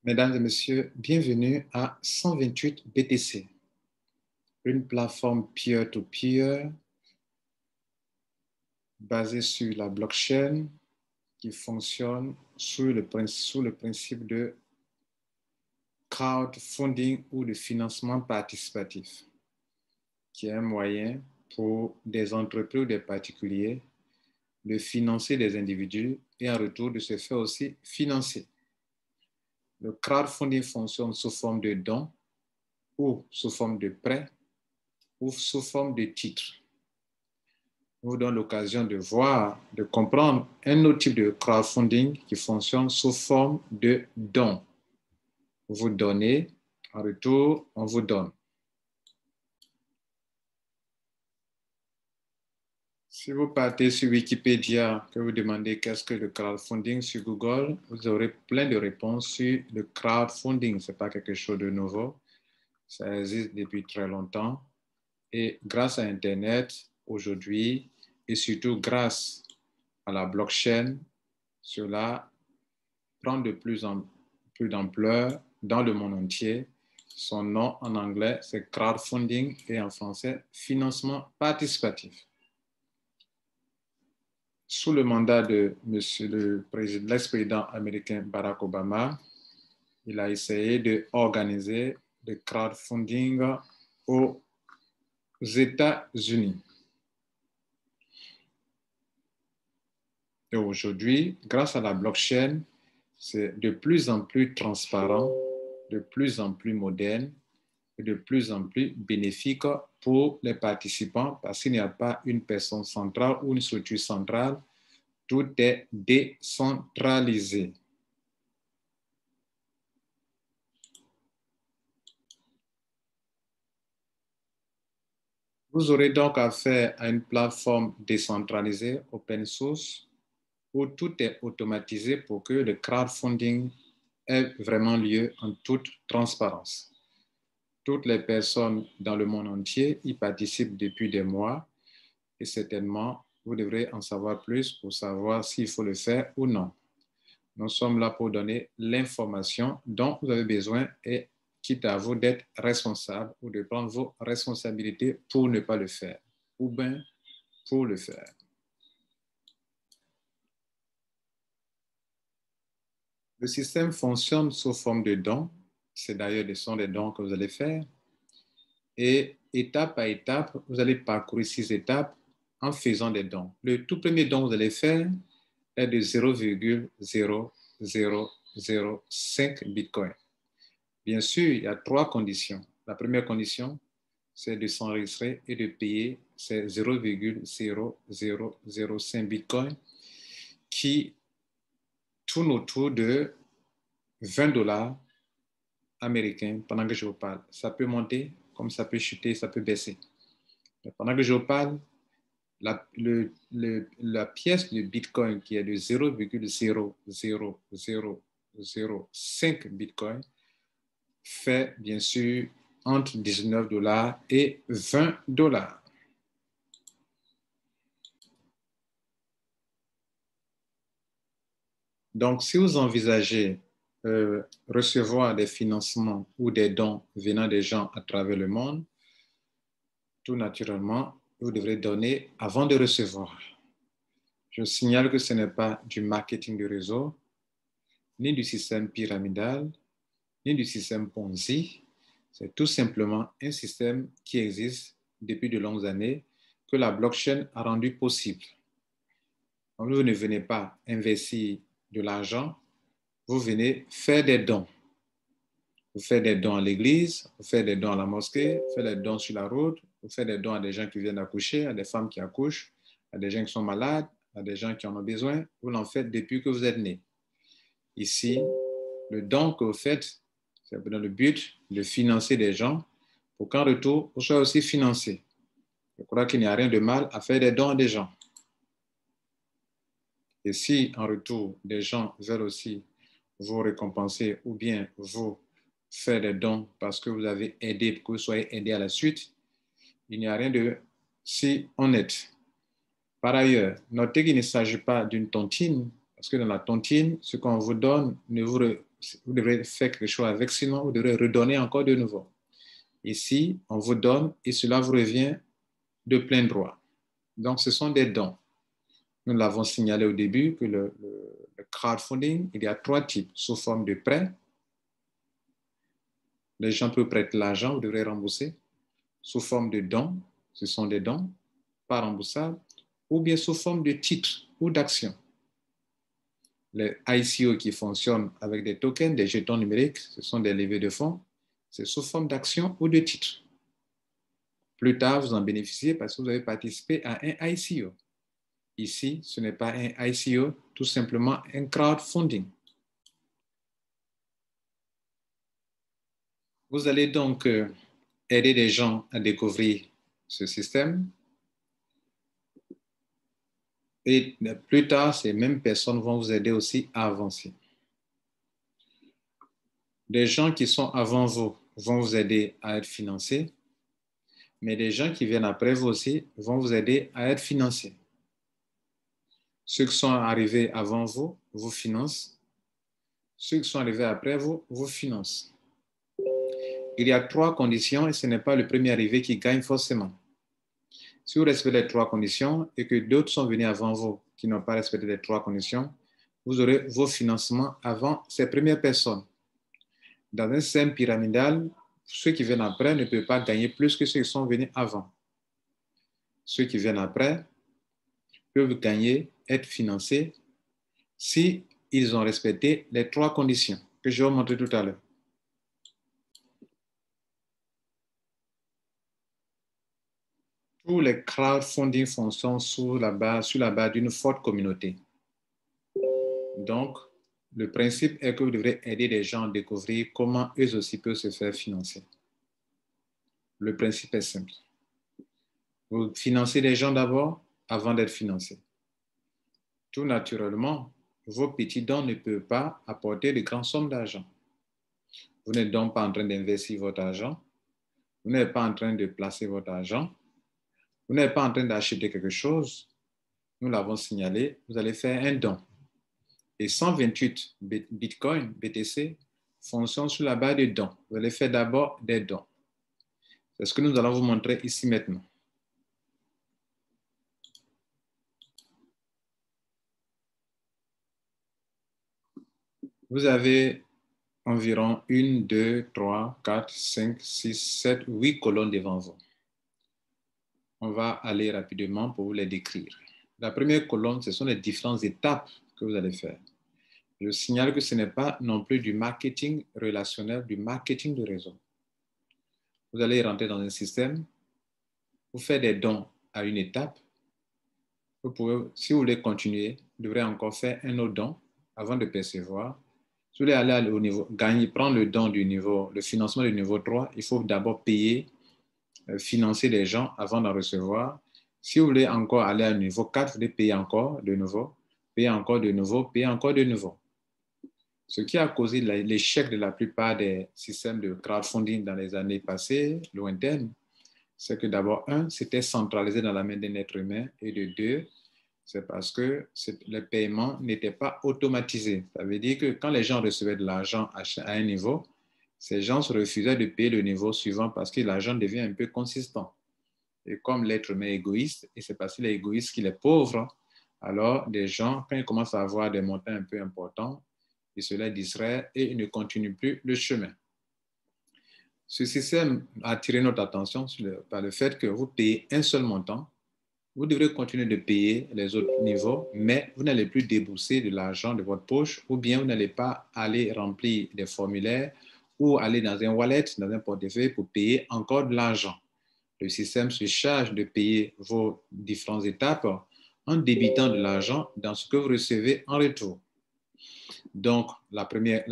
Mesdames et messieurs, bienvenue à 128 BTC, une plateforme peer-to-peer basée sur la blockchain qui fonctionne sous le principe de crowdfunding ou de financement participatif, qui est un moyen pour des entreprises ou des particuliers de financer des individus et en retour de se faire aussi financer. Le crowdfunding fonctionne sous forme de dons ou sous forme de prêts ou sous forme de titres. Je vous donne l'occasion de voir, de comprendre un autre type de crowdfunding qui fonctionne sous forme de dons. Vous donnez, en retour, on vous donne. Si vous partez sur Wikipédia, que vous demandez qu'est-ce que le crowdfunding sur Google, vous aurez plein de réponses sur le crowdfunding. Ce n'est pas quelque chose de nouveau. Ça existe depuis très longtemps. Et grâce à Internet, aujourd'hui, et surtout grâce à la blockchain, cela prend de plus en plus d'ampleur dans le monde entier. Son nom en anglais, c'est crowdfunding et en français, financement participatif. Sous le mandat de l'ex-président américain Barack Obama, il a essayé d'organiser le crowdfunding aux États-Unis. Et aujourd'hui, grâce à la blockchain, c'est de plus en plus transparent, de plus en plus moderne et de plus en plus bénéfique pour les participants parce qu'il n'y a pas une personne centrale ou une structure centrale. Tout est décentralisé. Vous aurez donc affaire à une plateforme décentralisée, open source, où tout est automatisé pour que le crowdfunding ait vraiment lieu en toute transparence. Toutes les personnes dans le monde entier y participent depuis des mois et certainement, vous devrez en savoir plus pour savoir s'il faut le faire ou non. Nous sommes là pour donner l'information dont vous avez besoin et quitte à vous d'être responsable ou de prendre vos responsabilités pour ne pas le faire ou bien pour le faire. Le système fonctionne sous forme de dons. C'est d'ailleurs des dons que vous allez faire. Et étape à étape, vous allez parcourir 6 étapes en faisant des dons. Le tout premier don que vous allez faire est de 0,0005 Bitcoin. Bien sûr, il y a 3 conditions. La première condition, c'est de s'enregistrer et de payer ces 0,0005 Bitcoin qui tourne autour de 20 $ américains pendant que je vous parle. Ça peut monter, comme ça peut chuter, ça peut baisser. Mais pendant que je vous parle, la pièce de Bitcoin qui est de 0,00005 Bitcoin fait bien sûr entre 19 $ et 20 $. Donc, si vous envisagez recevoir des financements ou des dons venant des gens à travers le monde, tout naturellement, vous devrez donner avant de recevoir. Je signale que ce n'est pas du marketing de réseau, ni du système pyramidal, ni du système Ponzi. C'est tout simplement un système qui existe depuis de longues années que la blockchain a rendu possible. Donc, vous ne venez pas investir de l'argent, vous venez faire des dons. Vous faites des dons à l'église, vous faites des dons à la mosquée, vous faites des dons sur la route, vous faites des dons à des gens qui viennent accoucher, à des femmes qui accouchent, à des gens qui sont malades, à des gens qui en ont besoin. Vous l'en faites depuis que vous êtes né. Ici, le don que vous faites, c'est dans le but de financer des gens pour qu'en retour, vous soyez aussi financé. Je crois qu'il n'y a rien de mal à faire des dons à des gens. Et si en retour, des gens veulent aussi vous récompenser ou bien vous faire des dons parce que vous avez aidé, pour que vous soyez aidé à la suite, Il n'y a rien de si honnête. Par ailleurs, notez qu'il ne s'agit pas d'une tontine, parce que dans la tontine, ce qu'on vous donne, vous devrez faire quelque chose avec, sinon vous devrez redonner encore de nouveau. Ici, on vous donne et cela vous revient de plein droit. Donc, ce sont des dons. Nous l'avons signalé au début que le crowdfunding, il y a 3 types, sous forme de prêt. Les gens peuvent prêter l'argent, vous devrez rembourser. Sous forme de dons, ce sont des dons pas remboursables, ou bien sous forme de titres ou d'actions. Les ICO qui fonctionnent avec des tokens, des jetons numériques, ce sont des levées de fonds, c'est sous forme d'actions ou de titres. Plus tard, vous en bénéficiez parce que vous avez participé à un ICO. Ici, ce n'est pas un ICO, tout simplement un crowdfunding. Vous allez donc aider les gens à découvrir ce système. Et plus tard, ces mêmes personnes vont vous aider aussi à avancer. Des gens qui sont avant vous vont vous aider à être financés, mais des gens qui viennent après vous aussi vont vous aider à être financés. Ceux qui sont arrivés avant vous vous financent. Ceux qui sont arrivés après vous vous financent. Il y a 3 conditions et ce n'est pas le premier arrivé qui gagne forcément. Si vous respectez les 3 conditions et que d'autres sont venus avant vous qui n'ont pas respecté les 3 conditions, vous aurez vos financements avant ces premières personnes. Dans un système pyramidal, ceux qui viennent après ne peuvent pas gagner plus que ceux qui sont venus avant. Ceux qui viennent après peuvent gagner, être financés si ils ont respecté les 3 conditions que je vais vous montrer tout à l'heure. Tous les crowdfunding fonctionnent sur la base d'une forte communauté. Donc, le principe est que vous devrez aider les gens à découvrir comment eux aussi peuvent se faire financer. Le principe est simple. Vous financez les gens d'abord avant d'être financés. Tout naturellement, vos petits dons ne peuvent pas apporter de grandes sommes d'argent. Vous n'êtes donc pas en train d'investir votre argent. Vous n'êtes pas en train de placer votre argent. Vous n'êtes pas en train d'acheter quelque chose. Nous l'avons signalé, vous allez faire un don. Et 128 Bitcoin, BTC, fonctionnent sur la base de dons. Vous allez faire d'abord des dons. C'est ce que nous allons vous montrer ici maintenant. Vous avez environ 1, 2, 3, 4, 5, 6, 7, 8 colonnes devant vous. On va aller rapidement pour vous les décrire. La première colonne, ce sont les différentes étapes que vous allez faire. Je signale que ce n'est pas non plus du marketing relationnel, du marketing de réseau. Vous allez rentrer dans un système, vous faites des dons à une étape. Vous pouvez, si vous voulez continuer, vous devrez encore faire un autre don avant de percevoir. Si vous voulez aller au niveau, prendre le don du niveau, le financement du niveau 3, il faut d'abord payer, financer les gens avant d'en recevoir. Si vous voulez encore aller au niveau 4, vous devez payer encore de nouveau, payer encore de nouveau, payer encore de nouveau. Ce qui a causé l'échec de la plupart des systèmes de crowdfunding dans les années passées, lointaines, c'est que d'abord, c'était centralisé dans la main d'un être humain, et de 2, c'est parce que les paiements n'étaient pas automatisés. Ça veut dire que quand les gens recevaient de l'argent à un niveau, ces gens se refusaient de payer le niveau suivant parce que l'argent devient un peu consistant. Et comme l'être humain est égoïste, et c'est parce qu'il est égoïste qu'il est pauvre, alors des gens, quand ils commencent à avoir des montants un peu importants, ils se les distraient et ils ne continuent plus le chemin. Ce système a attiré notre attention par le fait que vous payez un seul montant. Vous devrez continuer de payer les autres niveaux, mais vous n'allez plus débourser de l'argent de votre poche ou bien vous n'allez pas aller remplir des formulaires ou aller dans un wallet, dans un portefeuille pour payer encore de l'argent. Le système se charge de payer vos différentes étapes en débitant de l'argent dans ce que vous recevez en retour. Donc, la première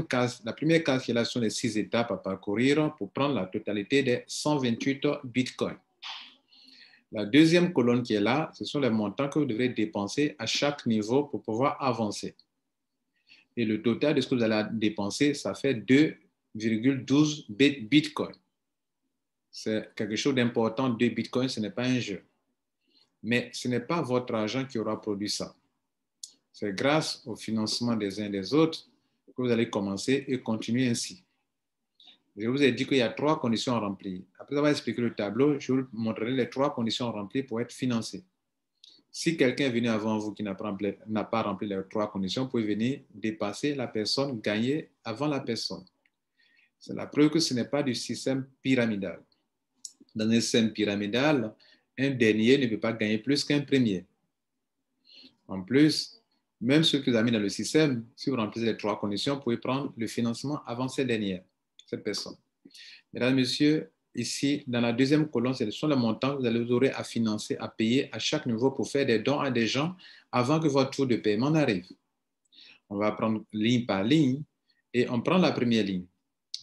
case qui est là sont les 6 étapes à parcourir pour prendre la totalité des 128 bitcoins. La deuxième colonne qui est là, ce sont les montants que vous devrez dépenser à chaque niveau pour pouvoir avancer. Et le total de ce que vous allez dépenser, ça fait 2,12 bitcoins. c'est quelque chose d'important. 2 bitcoins, ce n'est pas un jeu. Mais ce n'est pas votre argent qui aura produit ça. C'est grâce au financement des uns et des autres que vous allez commencer et continuer ainsi. Je vous ai dit qu'il y a 3 conditions à remplir. Après avoir expliqué le tableau, je vous montrerai les 3 conditions à remplir pour être financé. Si quelqu'un est venu avant vous qui n'a pas rempli les 3 conditions, vous pouvez venir dépasser la personne, gagner avant la personne. C'est la preuve que ce n'est pas du système pyramidal. Dans un système pyramidal, un dernier ne peut pas gagner plus qu'un premier. En plus, même ceux que vous avez mis dans le système, si vous remplissez les 3 conditions, vous pouvez prendre le financement avant cette dernière, cette personne. Mesdames et messieurs, ici, dans la deuxième colonne, ce sont les montants que vous aurez à financer, à payer à chaque niveau pour faire des dons à des gens avant que votre tour de paiement n'arrive. On va prendre ligne par ligne et on prend la première ligne.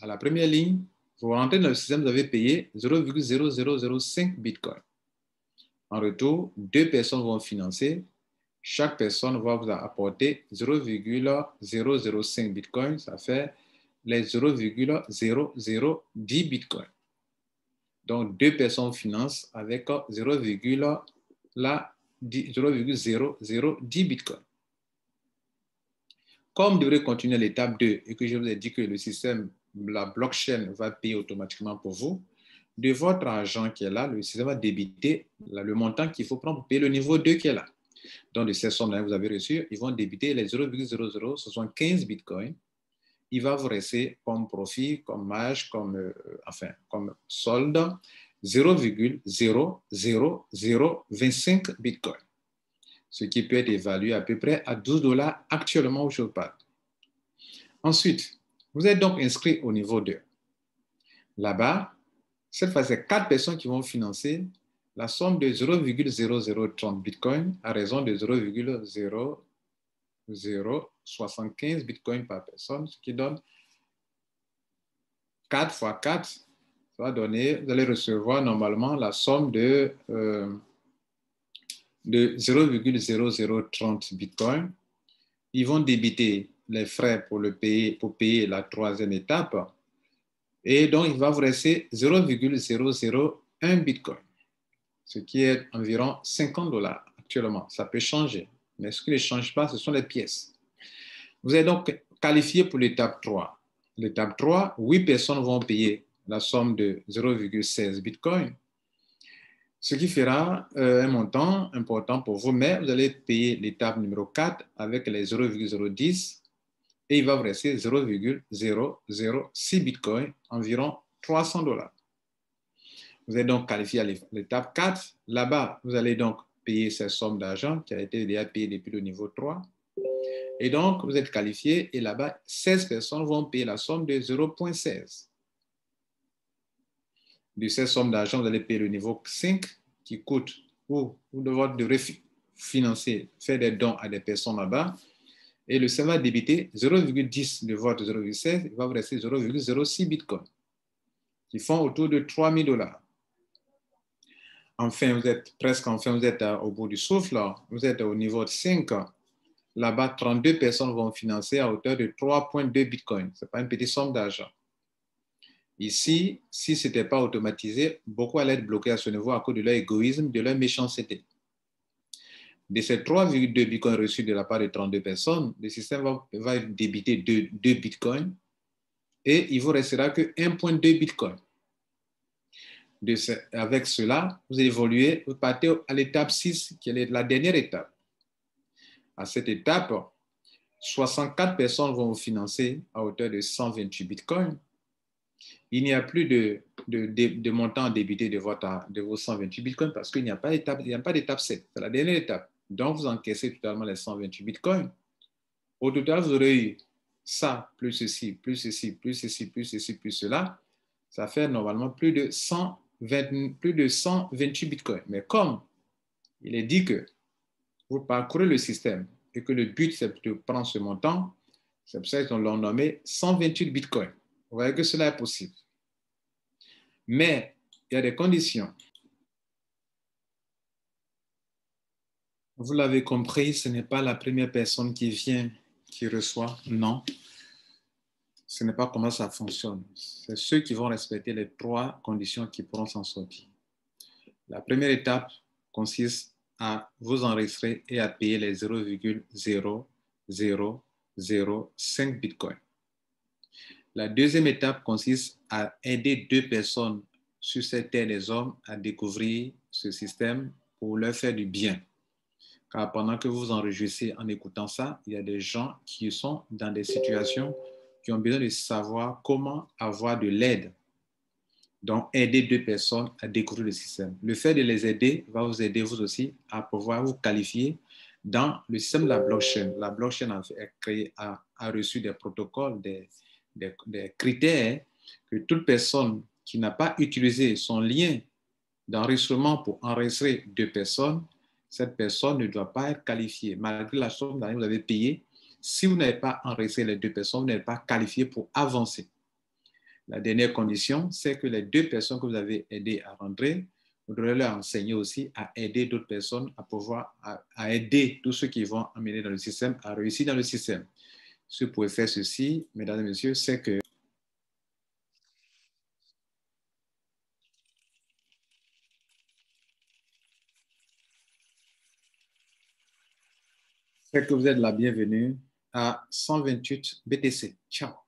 À la première ligne, vous rentrez dans le système, vous avez payé 0,0005 Bitcoin. En retour, 2 personnes vont financer. Chaque personne va vous apporter 0,005 Bitcoin. Ça fait les 0,0010 Bitcoin. Donc, 2 personnes financent avec 0,0010 Bitcoin. Comme vous devrez continuer l'étape 2 et que je vous ai dit que le système, la blockchain va payer automatiquement pour vous, de votre argent qui est là, le système va débiter le montant qu'il faut prendre pour payer le niveau 2 qui est là. Donc, de ces sommes-là que vous avez reçues, ils vont débiter les 0,0075 Bitcoin. Il va vous rester comme profit, comme marge, comme solde, 0,00025 Bitcoin. Ce qui peut être évalué à peu près à 12 $ actuellement où je parle. Ensuite, vous êtes donc inscrit au niveau 2. Là-bas, cette fois, c'est 4 personnes qui vont financer la somme de 0,0030 Bitcoin à raison de 0,0075 Bitcoin par personne, ce qui donne 4 fois 4, ça va donner, vous allez recevoir normalement la somme de 0,0030 Bitcoin. Ils vont débiter les frais pour payer la 3e étape. Et donc, il va vous rester 0,001 Bitcoin, ce qui est environ 50 $ actuellement. Ça peut changer, mais ce qui ne change pas, ce sont les pièces. Vous êtes donc qualifié pour l'étape 3. L'étape 3, 8 personnes vont payer la somme de 0,16 Bitcoin, ce qui fera un montant important pour vous, mais vous allez payer l'étape numéro 4 avec les 0,010 et il va vous rester 0,006 Bitcoin, environ 300 $. Vous êtes donc qualifié à l'étape 4. Là-bas, vous allez donc payer cette somme d'argent qui a été déjà payée depuis le niveau 3. Et donc, vous êtes qualifié et là-bas, 16 personnes vont payer la somme de 0,16. De cette somme d'argent, vous allez payer le niveau 5 qui coûte, ou vous devrez financer, faire des dons à des personnes là-bas. Et le système va débiter 0,10 de votre 0,16, il va vous rester 0,06 Bitcoin, qui font autour de 3 000 $. Enfin, vous êtes au bout du souffle, vous êtes au niveau de 5. Là-bas, 32 personnes vont financer à hauteur de 3,2 Bitcoin. Ce n'est pas une petite somme d'argent. Ici, si ce n'était pas automatisé, beaucoup allaient être bloqués à ce niveau à cause de leur égoïsme, de leur méchanceté. De ces 3,2 Bitcoins reçus de la part de 32 personnes, le système va débiter 2 Bitcoins et il ne vous restera que 1,2 Bitcoin. Avec cela, vous évoluez, vous partez à l'étape 6, qui est la dernière étape. À cette étape, 64 personnes vont vous financer à hauteur de 128 Bitcoins. Il n'y a plus de montant débité de vos 128 Bitcoins parce qu'il n'y a pas d'étape 7. C'est la dernière étape. Donc, vous encaissez totalement les 128 Bitcoins. Au total, vous aurez eu ça, plus ceci, plus ceci, plus ceci, plus ceci, plus cela. Ça fait normalement plus de 128 Bitcoins. Mais comme il est dit que vous parcourez le système et que le but, c'est de prendre ce montant, c'est pour ça qu'ils l'ont nommé 128 Bitcoins. Vous voyez que cela est possible. Mais il y a des conditions. Vous l'avez compris, ce n'est pas la première personne qui vient qui reçoit, non. ce n'est pas comment ça fonctionne. C'est ceux qui vont respecter les 3 conditions qui pourront s'en sortir. La première étape consiste à vous enregistrer et à payer les 0,0005 bitcoins. La deuxième étape consiste à aider 2 personnes sur cette terre des hommes à découvrir ce système pour leur faire du bien. Car pendant que vous vous enregistrez en écoutant ça, il y a des gens qui sont dans des situations qui ont besoin de savoir comment avoir de l'aide. Donc, aider 2 personnes à découvrir le système. Le fait de les aider va vous aider vous aussi à pouvoir vous qualifier dans le système de la blockchain. La blockchain a reçu des protocoles, des critères que toute personne qui n'a pas utilisé son lien d'enregistrement pour enregistrer 2 personnes, cette personne ne doit pas être qualifiée. Malgré la somme que vous avez payée, si vous n'avez pas enregistré les 2 personnes, vous n'êtes pas qualifié pour avancer. La dernière condition, c'est que les 2 personnes que vous avez aidées à rentrer, vous devrez leur enseigner aussi à aider d'autres personnes à pouvoir à aider tous ceux qui vont amener dans le système à réussir dans le système. Si vous pouvez faire ceci, mesdames et messieurs, c'est que vous êtes la bienvenue à 128 BTC. Ciao.